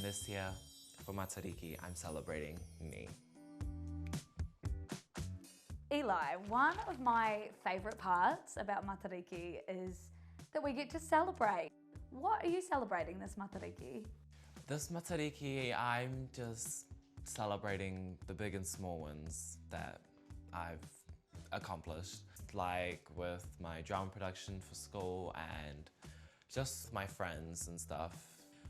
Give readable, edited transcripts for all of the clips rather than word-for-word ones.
And this year, for Matariki, I'm celebrating me. Eli, one of my favourite parts about Matariki is that we get to celebrate. What are you celebrating this Matariki? This Matariki, I'm just celebrating the big and small wins that I've accomplished. Like with my drama production for school and just my friends and stuff.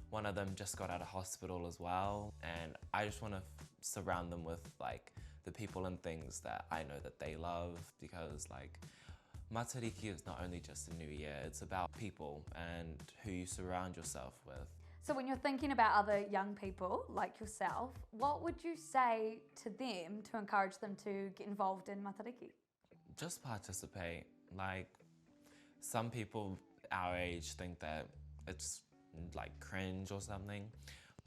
One of them just got out of hospital as well, and I just want to surround them with like the people and things that I know that they love, because like Matariki is not only just a new year, it's about people and who you surround yourself with. So when you're thinking about other young people like yourself, what would you say to them to encourage them to get involved in Matariki? Just participate. Like, some people our age think that it's like cringe or something,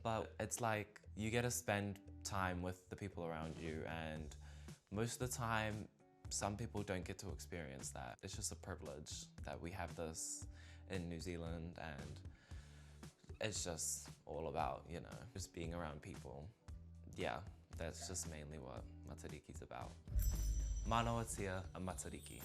but it's like you get to spend time with the people around you, and most of the time some people don't get to experience that. It's just a privilege that we have this in New Zealand, and it's just all about, you know, just being around people. Yeah, that's just mainly what Matariki's about. Manawatia a Matariki.